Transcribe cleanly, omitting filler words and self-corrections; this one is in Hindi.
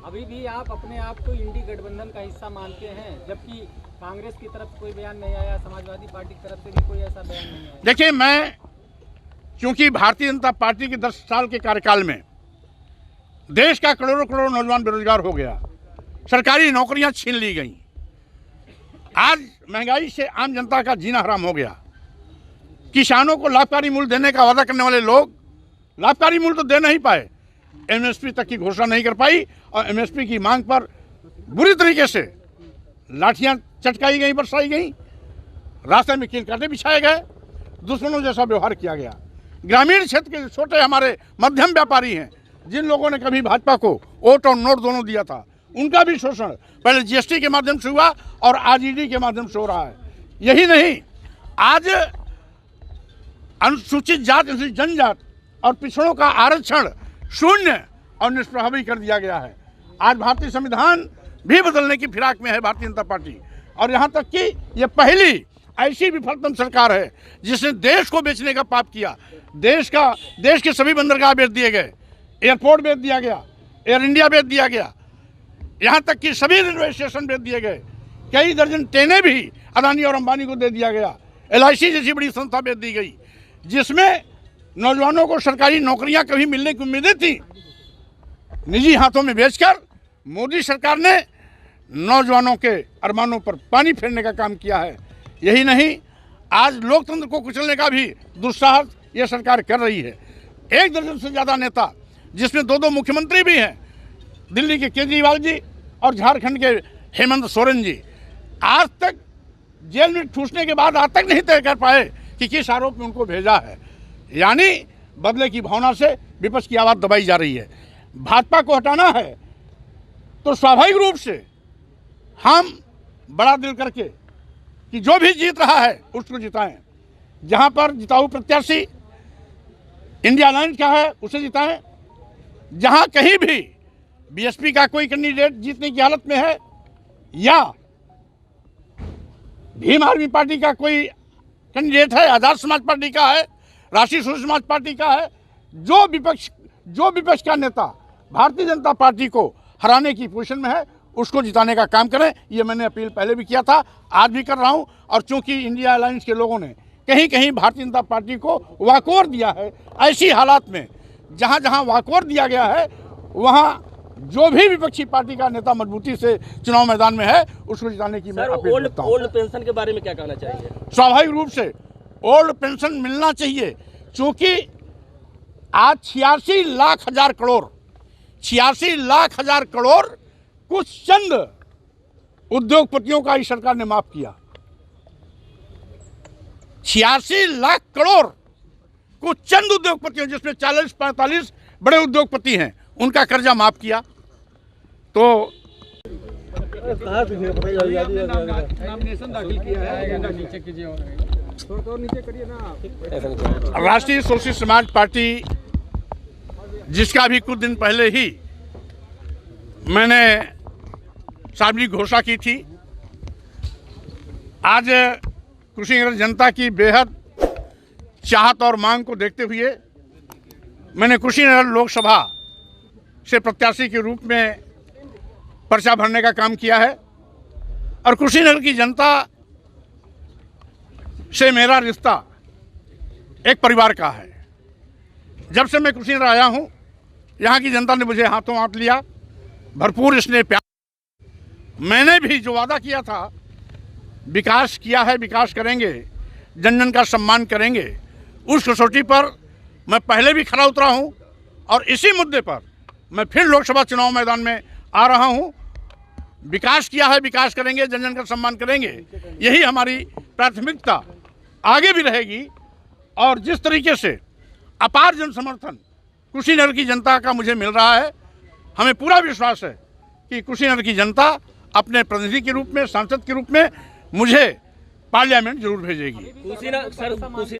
अभी भी आप अपने आप को इंडी गठबंधन का हिस्सा मानते हैं, जबकि कांग्रेस की तरफ कोई बयान नहीं आया, समाजवादी पार्टी की तरफ से भी कोई ऐसा बयान नहीं आया। देखिए, मैं क्योंकि भारतीय जनता पार्टी के 10 साल के कार्यकाल में देश का करोड़ों करोड़ नौजवान बेरोजगार हो गया, सरकारी नौकरियां छीन ली गई, आज महंगाई से आम जनता का जीना हराम हो गया, किसानों को लाभकारी मूल्य देने का वादा करने वाले लोग लाभकारी मूल्य तो दे नहीं पाए, एमएसपी तक की घोषणा नहीं कर पाई और एमएसपी की मांग पर बुरी तरीके से लाठियां चटकाई गई, बरसाई गई, रास्ते में कील कांटे बिछाए गए, दुश्मनों जैसा व्यवहार किया गया। ग्रामीण क्षेत्र के छोटे हमारे मध्यम व्यापारी हैं, जिन लोगों ने कभी भाजपा को वोट और नोट दोनों दिया था, उनका भी शोषण पहले जीएसटी के माध्यम से हुआ और आज ईडी के माध्यम से हो रहा है। यही नहीं, आज अनुसूचित जात, अनुसूचित जनजात और पिछड़ों का आरक्षण शून्य और निष्प्रभावी कर दिया गया है। आज भारतीय संविधान भी बदलने की फिराक में है भारतीय जनता पार्टी, और यहाँ तक कि ये पहली ऐसी विफलतम सरकार है जिसने देश को बेचने का पाप किया। देश के सभी बंदरगाह बेच दिए गए, एयरपोर्ट बेच दिया गया, एयर इंडिया बेच दिया गया, यहाँ तक कि सभी रेलवे स्टेशन बेच दिए गए, कई दर्जन ट्रेनें भी अदानी और अंबानी को दे दिया गया, LIC जैसी बड़ी संस्था बेच दी गई, जिसमें नौजवानों को सरकारी नौकरियां कभी मिलने की उम्मीदें थी, निजी हाथों में बेचकर मोदी सरकार ने नौजवानों के अरमानों पर पानी फेरने का काम किया है। यही नहीं, आज लोकतंत्र को कुचलने का भी दुस्साहस यह सरकार कर रही है। 1 दर्जन से ज़्यादा नेता, जिसमें 2 मुख्यमंत्री भी हैं, दिल्ली के केजरीवाल जी और झारखंड के हेमंत सोरेन जी, आज तक जेल में ठूसने के बाद आज तक नहीं तय कर पाए कि किस आरोप में उनको भेजा है। यानी बदले की भावना से विपक्ष की आवाज़ दबाई जा रही है। भाजपा को हटाना है तो स्वाभाविक रूप से हम बड़ा दिल करके कि जो भी जीत रहा है उसको जिताएं, जहां पर जिताऊ प्रत्याशी इंडिया अलायंस का है उसे जिताएं, जहां कहीं भी बीएसपी का कोई कैंडिडेट जीतने की हालत में है या भीम आर्मी पार्टी का कोई कैंडिडेट है, आजाद समाज पार्टी का है, राष्ट्रीय स्वतंत्र समाज पार्टी का है, जो विपक्ष का नेता भारतीय जनता पार्टी को हराने की पोजीशन में है उसको जिताने का काम करें। ये मैंने अपील पहले भी किया था, आज भी कर रहा हूं। और चूंकि इंडिया अलायंस के लोगों ने कहीं कहीं भारतीय जनता पार्टी को वाकोर दिया है, ऐसी हालात में जहां जहां वाकोर दिया गया है वहां जो भी विपक्षी पार्टी का नेता मजबूती से चुनाव मैदान में है उसको जिताने की मैं अपील करता हूं। ओल्ड पेंशन के बारे में क्या कहना चाहिए? स्वाभाविक रूप से ओल्ड पेंशन मिलना चाहिए, क्योंकि आज 86 लाख हजार करोड़ कुछ चंद उद्योगपतियों का इस सरकार ने माफ किया। 86 लाख करोड़ कुछ चंद उद्योगपतियों, जिसमें 40-45 बड़े उद्योगपति हैं, उनका कर्जा माफ किया। तो नॉमिनेशन दाखिल किया है, नीचे कीजिए और नीचे करिए ना। राष्ट्रीय सोशलिस्ट समाज पार्टी, जिसका भी कुछ दिन पहले ही मैंने सार्वजनिक घोषणा की थी, आज कुशीनगर जनता की बेहद चाहत और मांग को देखते हुए मैंने कुशीनगर लोकसभा से प्रत्याशी के रूप में पर्चा भरने का काम किया है। और कुशीनगर की जनता से मेरा रिश्ता एक परिवार का है। जब से मैं कुशीनगर आया हूं, यहाँ की जनता ने मुझे हाथों हाथ लिया, भरपूर स्नेह प्यार। मैंने भी जो वादा किया था, विकास किया है, विकास करेंगे, जन जन का सम्मान करेंगे, उस कसौटी पर मैं पहले भी खरा उतरा हूं और इसी मुद्दे पर मैं फिर लोकसभा चुनाव मैदान में आ रहा हूं। विकास किया है, विकास करेंगे, जन जन का सम्मान करेंगे, यही हमारी प्राथमिकता आगे भी रहेगी। और जिस तरीके से अपार जन समर्थन कुशीनगर की जनता का मुझे मिल रहा है, हमें पूरा विश्वास है कि कुशीनगर की जनता अपने प्रतिनिधि के रूप में, सांसद के रूप में मुझे पार्लियामेंट जरूर भेजेगी।